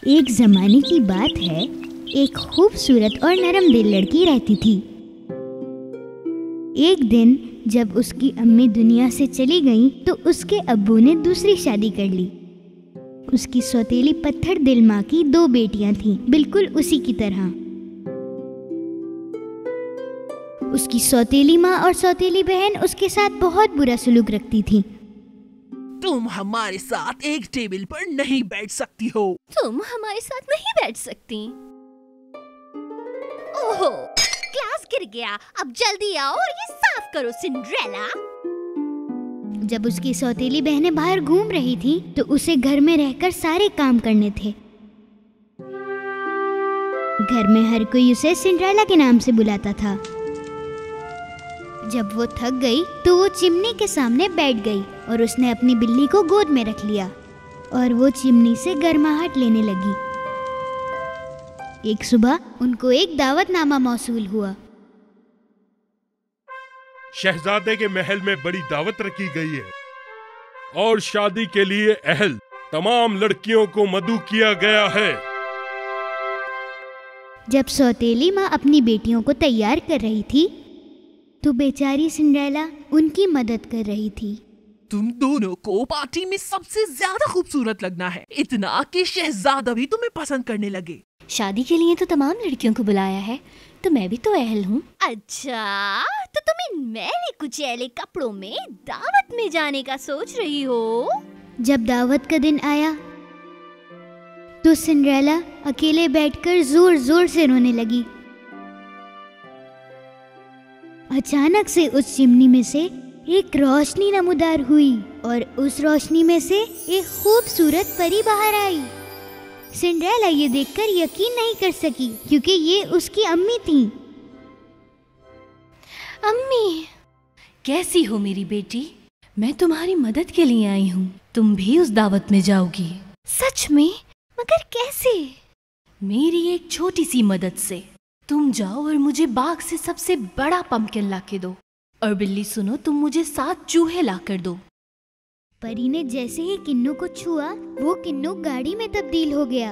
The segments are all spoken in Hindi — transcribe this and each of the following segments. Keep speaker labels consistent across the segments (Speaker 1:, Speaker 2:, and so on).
Speaker 1: एक जमाने की बात है, एक खूबसूरत और नरम दिल लड़की रहती थी। एक दिन जब उसकी अम्मी दुनिया से चली गईं, तो उसके अब्बू ने दूसरी शादी कर ली। उसकी सौतेली पत्थर दिल माँ की 2 बेटियां थीं, बिल्कुल उसी की तरह। उसकी सौतेली माँ और सौतेली बहन उसके साथ बहुत बुरा सलूक रखती थीं।
Speaker 2: तुम हमारे साथ एक टेबल पर नहीं बैठ सकती हो।
Speaker 3: तुम हमारे साथ नहीं बैठ सकती। ओहो, ग्लास गिर गया। अब जल्दी आओ और ये साफ करो सिंड्रेला।
Speaker 1: जब उसकी सौतेली बहनें बाहर घूम रही थी, तो उसे घर में रहकर सारे काम करने थे। घर में हर कोई उसे सिंड्रेला के नाम से बुलाता था। जब वो थक गई, तो वो चिमनी के सामने बैठ गई और उसने अपनी बिल्ली को गोद में रख लिया और वो चिमनी से गर्माहट लेने लगी। एक सुबह उनको एक दावतनामा मौसूल हुआ।
Speaker 4: शहजादे के महल में बड़ी दावत रखी गई है और शादी के लिए अहल तमाम लड़कियों को मदऊ किया गया है।
Speaker 1: जब सौतेली माँ अपनी बेटियों को तैयार कर रही थी, तो बेचारी सिंड्रेला उनकी मदद कर रही थी।
Speaker 2: तुम दोनों को पार्टी में सबसे ज्यादा खूबसूरत लगना है, इतना कि शहजादा भी तुम्हें पसंद करने लगे।
Speaker 3: शादी के लिए तो तमाम लड़कियों को बुलाया है, तो मैं भी तो अहल हूँ। अच्छा, तो तुम इन मैले कुचैले कपड़ों में दावत में जाने का सोच रही हो?
Speaker 1: जब दावत का दिन आया, तो सिंड्रेला अकेले बैठकर जोर जोर से रोने लगी। अचानक से उस चिमनी में से एक रोशनी नमूदार हुई और उस रोशनी में से एक खूबसूरत परी बाहर आई। सिंड्रेला ये देखकर यकीन नहीं कर सकी, क्योंकि ये उसकी अम्मी थी।
Speaker 3: अम्मी, कैसी हो मेरी बेटी? मैं तुम्हारी मदद के लिए आई हूँ। तुम भी उस दावत में जाओगी। सच में? मगर कैसे? मेरी एक छोटी सी मदद से। तुम जाओ और मुझे बाग से सबसे बड़ा पम्पकिन लाके दो। और बिल्ली सुनो, तुम मुझे 7 चूहे लाकर दो।
Speaker 1: परी ने जैसे ही किन्नू को छुआ, वो किन्नू गाड़ी में तब्दील हो गया।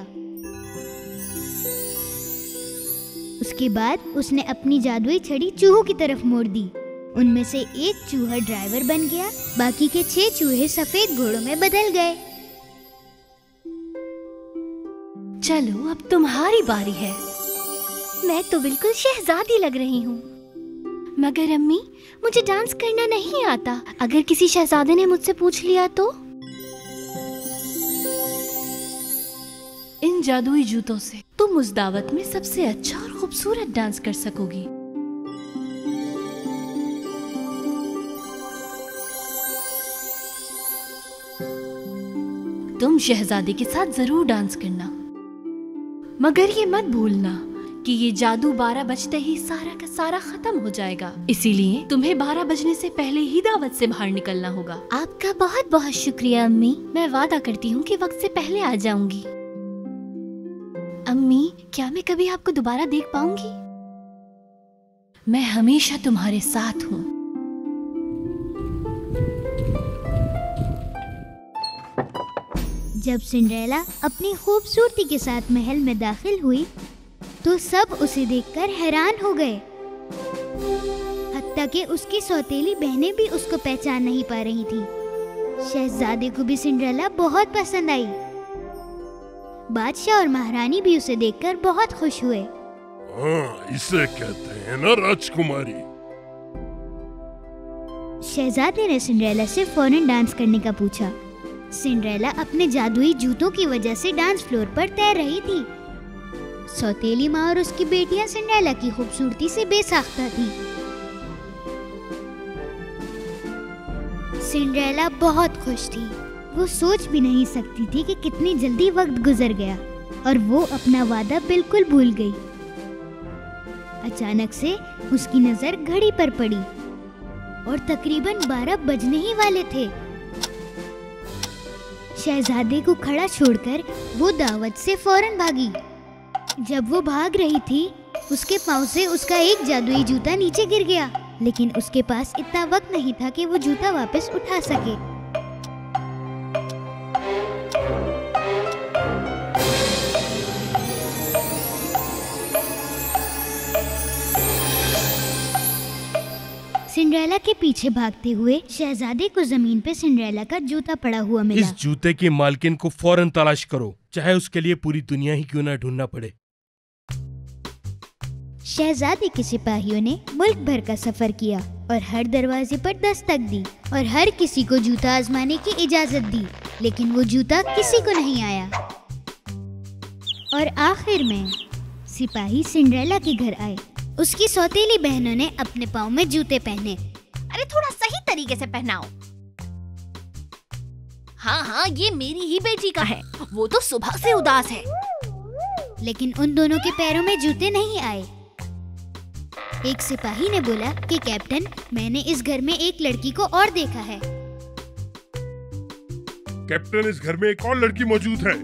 Speaker 1: उसके बाद उसने अपनी जादुई छड़ी चूहों की तरफ मोड़ दी। उनमें से एक चूहा ड्राइवर बन गया, बाकी के 6 चूहे सफेद घोड़ों में बदल गए।
Speaker 3: चलो, अब तुम्हारी बारी है। मैं तो बिल्कुल शहजादी लग रही हूँ। मगर अम्मी, मुझे डांस करना नहीं आता। अगर किसी शहजादे ने मुझसे पूछ लिया तो? इन जादुई जूतों से तुम उस दावत में सबसे अच्छा और खूबसूरत डांस कर सकोगी। तुम शहजादे के साथ जरूर डांस करना, मगर ये मत भूलना कि ये जादू 12 बजते ही सारा का सारा खत्म हो जाएगा। इसीलिए तुम्हें 12 बजने से पहले ही दावत से बाहर निकलना होगा। आपका बहुत बहुत शुक्रिया अम्मी। मैं वादा करती हूँ कि वक्त से पहले आ जाऊंगी। अम्मी, क्या मैं कभी आपको दोबारा देख पाऊंगी? मैं हमेशा तुम्हारे साथ हूँ।
Speaker 1: जब सिंड्रेला अपनी खूबसूरती के साथ महल में दाखिल हुई, तो सब उसे देखकर हैरान हो गए। हत्ता कि उसकी सौतेली बहनें भी उसको पहचान नहीं पा रही थी। शहजादे को भी सिंड्रेला बहुत पसंद आई। बादशाह और महारानी भी उसे देखकर बहुत खुश हुए।
Speaker 4: हाँ, इसे कहते हैं ना राजकुमारी।
Speaker 1: शहजादे ने सिंड्रेला से फौरन डांस करने का पूछा। सिंड्रेला अपने जादुई जूतों की वजह से डांस फ्लोर पर तैर रही थी। सौतेली माँ और उसकी बेटियां सिंड्रेला की खूबसूरती से बेसाख्ता थी। सिंड्रेला बहुत खुश थी। वो सोच भी नहीं सकती थी कि कितनी जल्दी वक्त गुजर गया और वो अपना वादा बिल्कुल भूल गई। अचानक से उसकी नजर घड़ी पर पड़ी और तकरीबन 12 बजने ही वाले थे। शहजादे को खड़ा छोड़कर वो दावत से फौरन भागी। जब वो भाग रही थी, उसके पांव से उसका एक जादुई जूता नीचे गिर गया, लेकिन उसके पास इतना वक्त नहीं था कि वो जूता वापस उठा सके। सिंड्रेला के पीछे भागते हुए शहजादे को जमीन पे सिंड्रेला का जूता पड़ा हुआ मिला।
Speaker 4: इस जूते की मालकिन को फौरन तलाश करो, चाहे उसके लिए पूरी दुनिया ही क्यों ना ढूंढना पड़े।
Speaker 1: शहजादे के सिपाहियों ने मुल्क भर का सफर किया और हर दरवाजे पर दस्तक दी और हर किसी को जूता आजमाने की इजाजत दी, लेकिन वो जूता किसी को नहीं आया। और आखिर में सिपाही सिंड्रेला के घर आए। उसकी सौतेली बहनों ने अपने पाँव में जूते पहने।
Speaker 3: अरे थोड़ा सही तरीके से पहनाओ। हाँ, ये मेरी ही बेटी का है, वो तो सुबह से उदास है।
Speaker 1: लेकिन उन दोनों के पैरों में जूते नहीं आए। एक सिपाही ने बोला कि कैप्टन, मैंने इस घर में एक लड़की को और देखा है।
Speaker 4: कैप्टन, इस घर में एक और लड़की मौजूद है।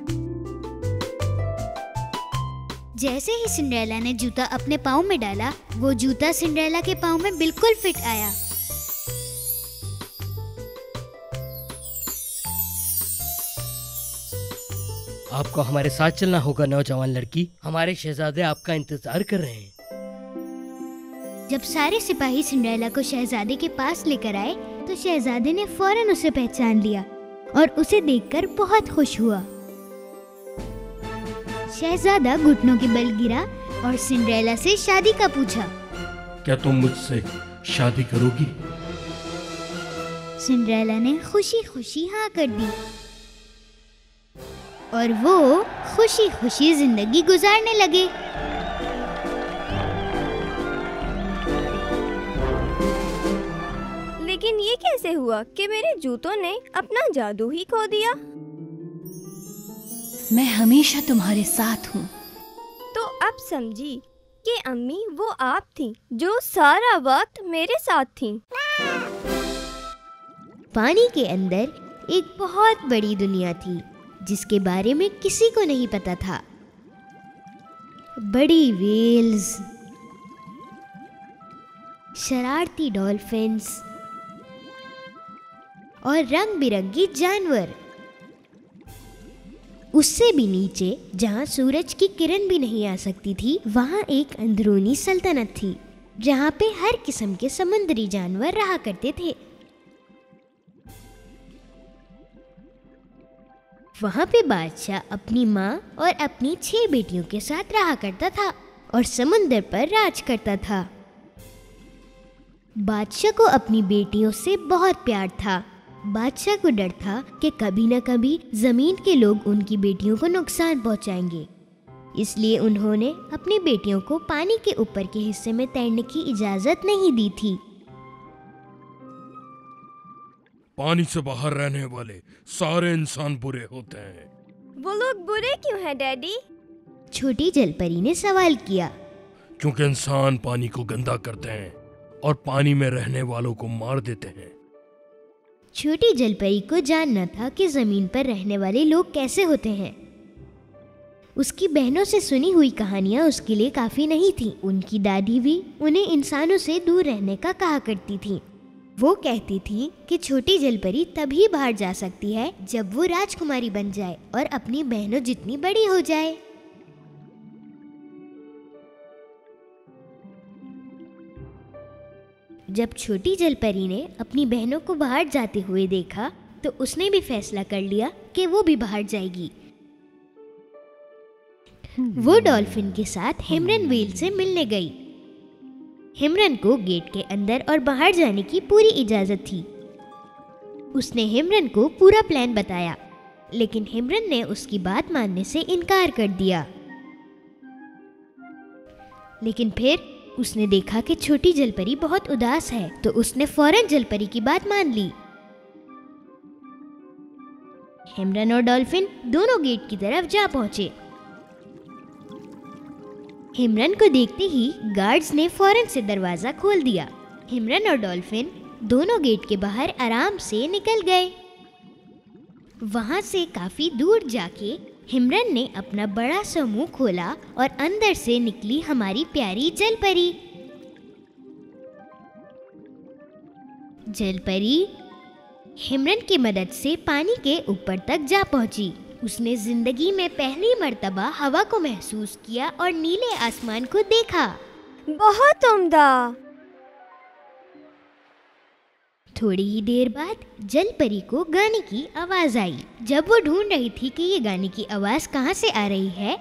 Speaker 1: जैसे ही सिंड्रेला ने जूता अपने पाँव में डाला, वो जूता सिंड्रेला के पाँव में बिल्कुल फिट आया।
Speaker 5: आपको हमारे साथ चलना होगा नौजवान लड़की, हमारे शहजादे आपका इंतजार कर रहे हैं।
Speaker 1: जब सारे सिपाही सिंड्रेला को शहजादे के पास लेकर आए तो शहजादे ने फौरन उसे पहचान लिया और उसे देखकर बहुत खुश हुआ। शहजादा घुटनों के बल गिरा और सिंड्रेला से शादी का पूछा।
Speaker 4: क्या तुम मुझसे शादी करोगी?
Speaker 1: सिंड्रेला ने खुशी खुशी हाँ कर दी और वो खुशी खुशी जिंदगी गुजारने लगे।
Speaker 6: लेकिन ये कैसे हुआ कि मेरे जूतों ने अपना जादू ही खो दिया?
Speaker 3: मैं हमेशा तुम्हारे साथ हूँ।
Speaker 6: तो अब समझी कि अम्मी वो आप थी जो सारा वक्त मेरे साथ थी।
Speaker 1: पानी के अंदर एक बहुत बड़ी दुनिया थी जिसके बारे में किसी को नहीं पता था। बड़ी व्हेल्स, शरारती डॉल्फिन्स और रंग बिरंगी जानवर। उससे भी नीचे, जहां सूरज की किरण भी नहीं आ सकती थी, वहां एक अंदरूनी सल्तनत थी जहां पे हर किस्म के समुद्री जानवर रहा करते थे। वहां पे बादशाह अपनी माँ और अपनी 6 बेटियों के साथ रहा करता था और समुंदर पर राज करता था। बादशाह को अपनी बेटियों से बहुत प्यार था। बादशाह को डर था कि कभी न कभी जमीन के लोग उनकी बेटियों को नुकसान पहुंचाएंगे, इसलिए उन्होंने अपनी बेटियों को पानी के ऊपर के हिस्से में तैरने की इजाजत नहीं दी थी।
Speaker 4: पानी से बाहर रहने वाले सारे इंसान बुरे होते हैं।
Speaker 6: वो लोग बुरे क्यों हैं डैडी?
Speaker 1: छोटी जलपरी ने सवाल किया।
Speaker 4: क्योंकि इंसान पानी को गंदा करते हैं और पानी में रहने वालों को मार देते हैं।
Speaker 1: छोटी जलपरी को जानना था कि जमीन पर रहने वाले लोग कैसे होते हैं। उसकी बहनों से सुनी हुई कहानियां उसके लिए काफी नहीं थी। उनकी दादी भी उन्हें इंसानों से दूर रहने का कहा करती थी। वो कहती थी कि छोटी जलपरी तभी बाहर जा सकती है जब वो राजकुमारी बन जाए और अपनी बहनों जितनी बड़ी हो जाए। जब छोटी जलपरी ने अपनी बहनों को बाहर जाते हुए देखा तो उसने भी फैसला कर लिया कि वो भी बाहर जाएगी। वो डॉल्फिन के साथ हिमरन व्हेल से मिलने गई। हिमरन को गेट के अंदर और बाहर जाने की पूरी इजाजत थी। उसने हिमरन को पूरा प्लान बताया, लेकिन हिमरन ने उसकी बात मानने से इनकार कर दिया। लेकिन फिर उसने देखा कि छोटी जलपरी बहुत उदास है, तो उसने फौरन जलपरी की बात मान ली। हिमरन और डॉल्फिन दोनों गेट की तरफ जा पहुंचे। हिमरन को देखते ही गार्ड्स ने फौरन से दरवाजा खोल दिया। हिमरन और डॉल्फिन दोनों गेट के बाहर आराम से निकल गए। वहां से काफी दूर जाके हिमरन ने अपना बड़ा सा मुंह खोला और अंदर से निकली हमारी प्यारी जलपरी। जलपरी हिमरन की मदद से पानी के ऊपर तक जा पहुंची। उसने जिंदगी में पहली मर्तबा हवा को महसूस किया और नीले आसमान को देखा।
Speaker 6: बहुत उम्दा।
Speaker 1: थोड़ी ही देर बाद जलपरी को गाने की आवाज आई। जब वो ढूंढ रही थी कि ये गाने की आवाज कहाँ से आ रही है,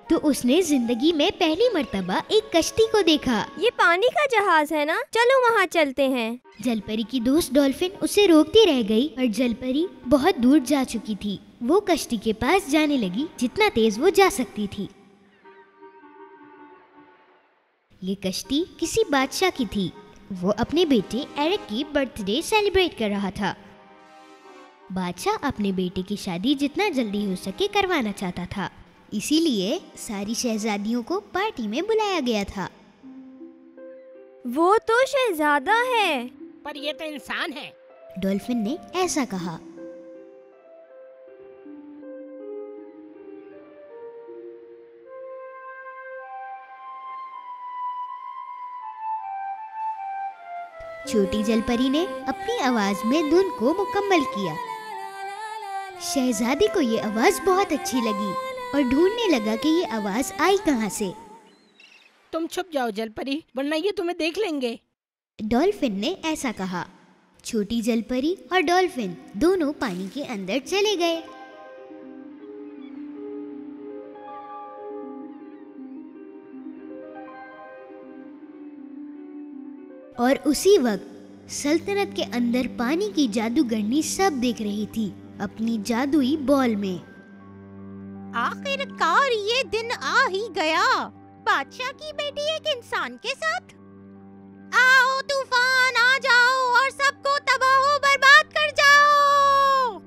Speaker 1: तो उसने जिंदगी में पहली मर्तबा एक कश्ती को देखा।
Speaker 6: ये पानी का जहाज है ना, चलो वहाँ चलते हैं।
Speaker 1: जलपरी की दोस्त डॉल्फिन उसे रोकती रह गई और जलपरी बहुत दूर जा चुकी थी। वो कश्ती के पास जाने लगी जितना तेज वो जा सकती थी। ये कश्ती किसी बादशाह की थी। वो अपने बेटे एरिक की बर्थडे सेलिब्रेट कर रहा था। बादशाह अपने बेटे की शादी जितना जल्दी हो सके करवाना चाहता था, इसीलिए सारी शहजादियों को पार्टी में बुलाया गया था।
Speaker 6: वो तो शहजादा है,
Speaker 5: पर ये तो इंसान है।
Speaker 1: डॉल्फिन ने ऐसा कहा। छोटी जलपरी ने अपनी आवाज में धुन को मुकम्मल किया। शहजादी को ये आवाज बहुत अच्छी लगी और ढूंढने लगा कि ये आवाज आई कहाँ से।
Speaker 5: तुम छुप जाओ जलपरी, वरना ये तुम्हें देख लेंगे।
Speaker 1: डॉल्फिन ने ऐसा कहा। छोटी जलपरी और डॉल्फिन दोनों पानी के अंदर चले गए। और उसी वक्त सल्तनत के अंदर पानी की जादूगरनी सब देख रही थी अपनी जादुई बॉल में।
Speaker 7: आखिरकार ये दिन आ ही गया, बादशाह की बेटी एक इंसान के साथ। आओ तूफान, आ जाओ और सबको तबाह बर्बाद कर जाओ।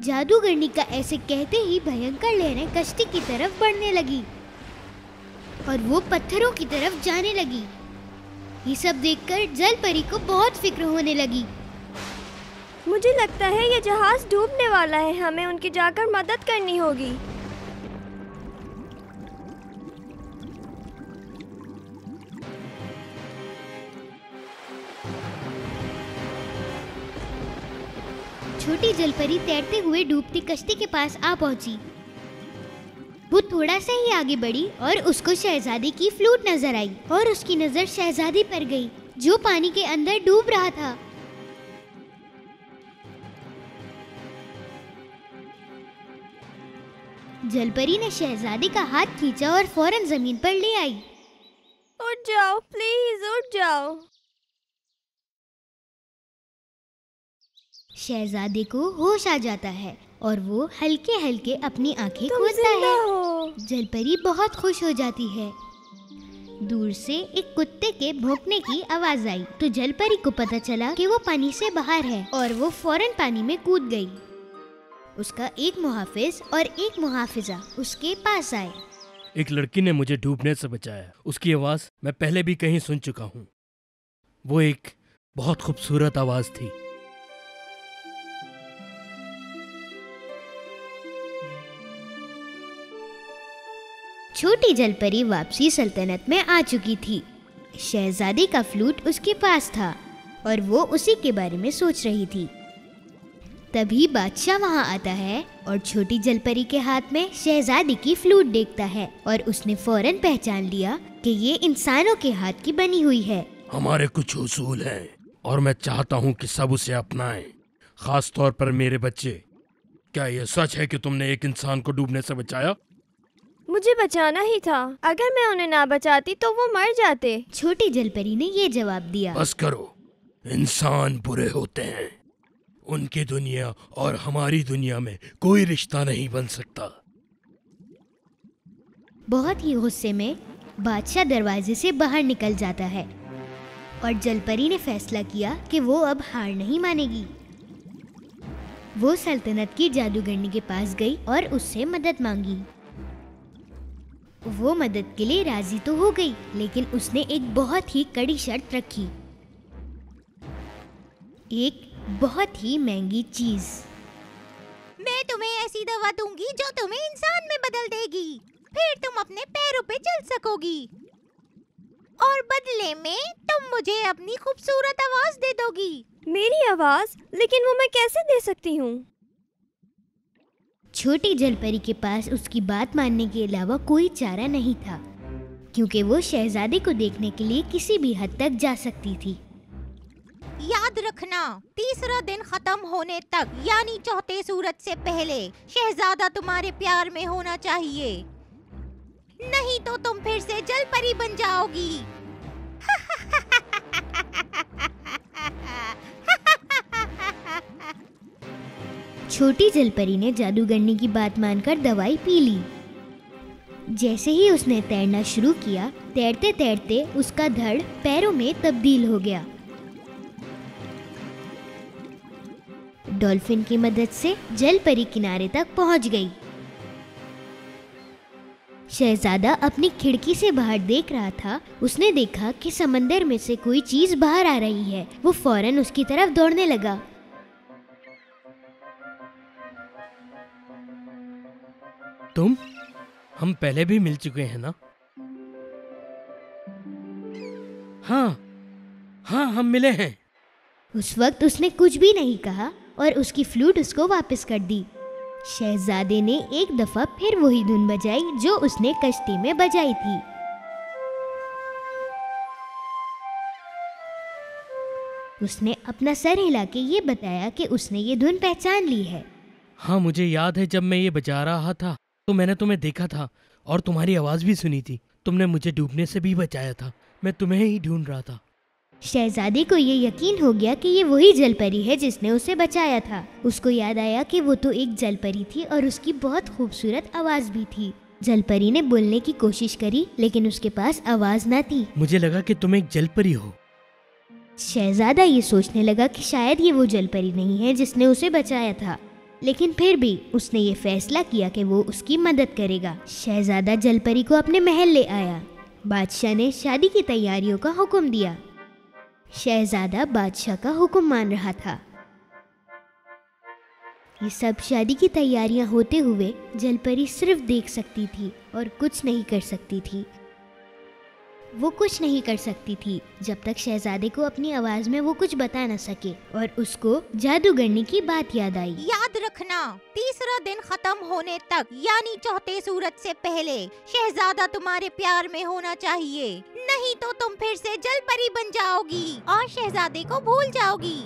Speaker 1: जादूगरनी का ऐसे कहते ही भयंकर लहरें कश्ती की तरफ बढ़ने लगी और वो पत्थरों की तरफ जाने लगी। ये सब देखकर जलपरी को बहुत फिक्र होने लगी।
Speaker 6: मुझे लगता है ये जहाज डूबने वाला है, हमें उनकी जाकर मदद करनी होगी।
Speaker 1: छोटी जलपरी तैरते हुए डूबती कश्ती के पास आ पहुंची। वो थोड़ा सा ही आगे बढ़ी और उसको शहजादी की फ्लूट नजर आई और उसकी नजर शहजादी पर गई जो पानी के अंदर डूब रहा था। जलपरी ने शहजादी का हाथ खींचा और फौरन जमीन पर ले आई।
Speaker 6: उठ जाओ प्लीज, उठ जाओ।
Speaker 1: शहजादे को होश आ जाता है और वो हल्के हल्के अपनी आंखें
Speaker 6: तुम
Speaker 1: खोलता
Speaker 6: जिंदा
Speaker 1: है।
Speaker 6: हो।
Speaker 1: जलपरी बहुत खुश हो जाती है। दूर से एक कुत्ते के भौंकने की आवाज आई तो जलपरी को पता चला कि वो पानी से बाहर है और वो फौरन पानी में कूद गई। उसका एक मुहाफिज और एक मुहाफिजा उसके पास आए।
Speaker 5: एक लड़की ने मुझे डूबने से बचाया। उसकी आवाज मैं पहले भी कहीं सुन चुका हूँ। वो एक बहुत खूबसूरत आवाज थी।
Speaker 1: छोटी जलपरी वापसी सल्तनत में आ चुकी थी। शहजादी का फ्लूट उसके पास था और वो उसी के बारे में सोच रही थी। तभी बादशाह वहाँ आता है और छोटी जलपरी के हाथ में शहजादी की फ्लूट देखता है और उसने फौरन पहचान लिया कि ये इंसानों के हाथ की बनी हुई है।
Speaker 4: हमारे कुछ उसूल हैं और मैं चाहता हूँ कि सब उसे अपनाएं, खास तौर पर मेरे बच्चे। क्या यह सच है कि तुमने एक इंसान को डूबने से बचाया?
Speaker 6: मुझे बचाना ही था, अगर मैं उन्हें ना बचाती तो वो मर जाते।
Speaker 1: छोटी जलपरी ने ये जवाब दिया।
Speaker 4: बस करो, इंसान बुरे होते हैं। उनकी दुनिया और हमारी दुनिया में कोई रिश्ता नहीं बन सकता।
Speaker 1: बहुत ही गुस्से में बादशाह दरवाजे से बाहर निकल जाता है और जलपरी ने फैसला किया कि वो अब हार नहीं मानेगी। वो सल्तनत की जादूगरनी के पास गई और उससे मदद मांगी। वो मदद के लिए राजी तो हो गई, लेकिन उसने एक बहुत ही कड़ी शर्त रखी, एक बहुत ही महंगी चीज।
Speaker 7: मैं तुम्हें ऐसी दवा दूंगी जो तुम्हें इंसान में बदल देगी, फिर तुम अपने पैरों पे चल सकोगी और बदले में तुम मुझे अपनी खूबसूरत आवाज दे दोगी।
Speaker 6: मेरी आवाज? लेकिन वो मैं कैसे दे सकती हूँ?
Speaker 1: छोटी जलपरी के पास उसकी बात मानने के अलावा कोई चारा नहीं था, क्योंकि वो शहजादे को देखने के लिए किसी भी हद तक जा सकती थी।
Speaker 7: याद रखना, तीसरा दिन खत्म होने तक यानी चौथे सूरज से पहले शहजादा तुम्हारे प्यार में होना चाहिए, नहीं तो तुम फिर से जल परी बन जाओगी।
Speaker 1: छोटी जलपरी ने जादूगरनी की बात मानकर दवाई पी ली। जैसे ही उसने तैरना शुरू किया, तैरते तैरते उसका धड़ पैरों में तब्दील हो गया। डॉल्फिन की मदद से जलपरी किनारे तक पहुंच गई। शहजादा अपनी खिड़की से बाहर देख रहा था। उसने देखा कि समंदर में से कोई चीज बाहर आ रही है। वो फौरन उसकी तरफ दौड़ने लगा।
Speaker 5: तुम? हम पहले भी मिल चुके हैं ना? हाँ, हम मिले हैं।
Speaker 1: उस वक्त उसने कुछ भी नहीं कहा और उसकी फ्लूट उसको वापस कर दी। शहजादे ने एक दफा फिर वही धुन बजाई जो उसने कश्ती में बजाई थी। उसने अपना सर हिला के ये बताया कि उसने ये धुन पहचान ली है।
Speaker 5: हाँ, मुझे याद है जब मैं ये बजा रहा था तो मैंने तुम्हें देखा था और तुम्हारी आवाज भी सुनी थी। तुमने मुझे डूबने से भी बचाया था। मैं तुम्हें ही ढूंढ रहा था।
Speaker 1: शहजादे को ये यकीन हो गया कि ये वही जलपरी है जिसने उसे बचाया था। उसको याद आया कि वो तो एक जलपरी थी और उसकी बहुत खूबसूरत आवाज भी थी। जलपरी ने बोलने की कोशिश करी लेकिन उसके पास आवाज न थी।
Speaker 5: मुझे लगा कि तुम एक जलपरी हो।
Speaker 1: शहजादा ये सोचने लगा कि शायद ये वो जलपरी नहीं है जिसने उसे बचाया था, लेकिन फिर भी उसने ये फैसला किया कि वो उसकी मदद करेगा। शहजादा जलपरी को अपने महल ले आया। बादशाह ने शादी की तैयारियों का हुक्म दिया। शहजादा बादशाह का हुक्म मान रहा था। ये सब शादी की तैयारियां होते हुए जलपरी सिर्फ देख सकती थी और कुछ नहीं कर सकती थी। वो कुछ नहीं कर सकती थी जब तक शहजादे को अपनी आवाज में वो कुछ बता न सके और उसको जादूगरनी की बात याद आई।
Speaker 7: याद रखना, तीसरा दिन खत्म होने तक यानी चौथे सूरज से पहले शहजादा तुम्हारे प्यार में होना चाहिए, नहीं तो तुम फिर से जल परी बन जाओगी और शहजादे को भूल जाओगी।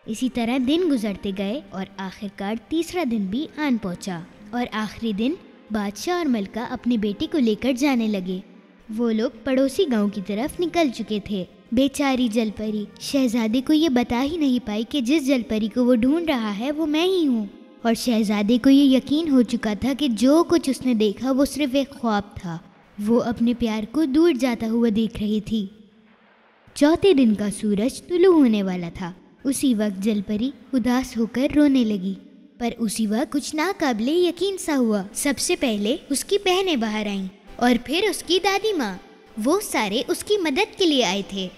Speaker 1: इसी तरह दिन गुजरते गए और आखिरकार तीसरा दिन भी आन पहुंचा और आखिरी दिन बादशाह और मलका अपनी बेटी को लेकर जाने लगे। वो लोग पड़ोसी गांव की तरफ निकल चुके थे। बेचारी जलपरी शहजादे को ये बता ही नहीं पाई कि जिस जलपरी को वो ढूंढ रहा है वो मैं ही हूँ। और शहजादे को ये यकीन हो चुका था कि जो कुछ उसने देखा वो सिर्फ एक ख्वाब था। वो अपने प्यार को दूर जाता हुआ देख रही थी। चौथे दिन का सूरज तुलू होने वाला था। उसी वक्त जलपरी उदास होकर रोने लगी, पर उसी वक्त कुछ नाकाबिले यकीन सा हुआ। सबसे पहले उसकी बहनें बाहर आईं और फिर उसकी दादी माँ। वो सारे उसकी मदद के लिए आए थे।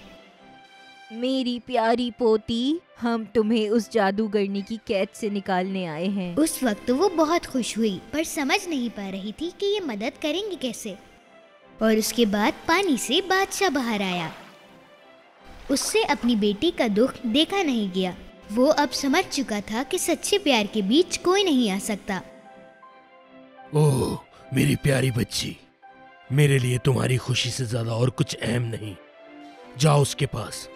Speaker 6: मेरी प्यारी पोती, हम तुम्हें उस जादूगरनी की कैद से निकालने आए हैं।
Speaker 1: उस वक्त वो बहुत खुश हुई, पर समझ नहीं पा रही थी कि ये मदद करेंगे कैसे। और उसके बाद पानी से बादशाह बाहर आया। उससे अपनी बेटी का दुख देखा नहीं गया। वो अब समझ चुका था कि सच्चे प्यार के बीच कोई नहीं आ सकता।
Speaker 4: ओह मेरी प्यारी बच्ची, मेरे लिए तुम्हारी खुशी से ज्यादा और कुछ अहम नहीं। जाओ उसके पास।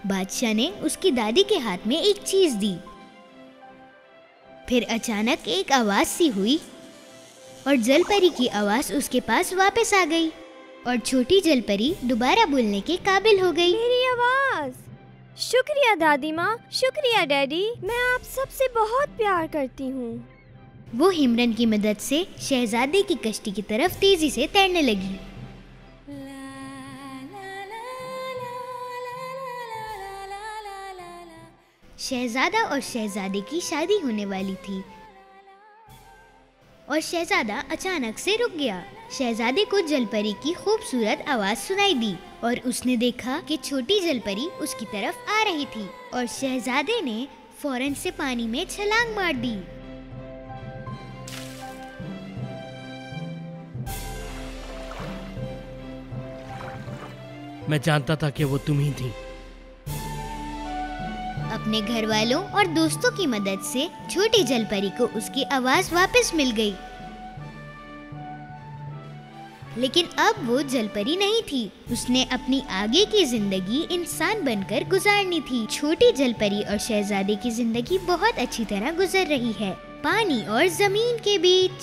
Speaker 1: बादशाह ने उसकी दादी के हाथ में एक चीज दी। फिर अचानक एक आवाज सी हुई और जलपरी की आवाज उसके पास वापस आ गई और छोटी जलपरी दोबारा बोलने के काबिल हो गई।
Speaker 6: मेरी आवाज। शुक्रिया दादी माँ, शुक्रिया डैडी, मैं आप सबसे बहुत प्यार करती हूँ।
Speaker 1: वो हिमरन की मदद से शहजादे की कश्ती की तरफ तेजी से तैरने लगी। शहजादा और शहजादी की शादी होने वाली थी और शहजादा अचानक से रुक गया। शहजादे को जलपरी की खूबसूरत आवाज सुनाई दी और उसने देखा कि छोटी जलपरी उसकी तरफ आ रही थी और शहजादे ने फौरन से पानी में छलांग मार दी।
Speaker 5: मैं जानता था कि वो तुम ही थी।
Speaker 1: अपने घर वालों और दोस्तों की मदद से छोटी जलपरी को उसकी आवाज वापस मिल गई। लेकिन अब वो जलपरी नहीं थी। उसने अपनी आगे की जिंदगी इंसान बनकर गुजारनी थी। छोटी जलपरी और शहजादे की जिंदगी बहुत अच्छी तरह गुजर रही है, पानी और जमीन के बीच।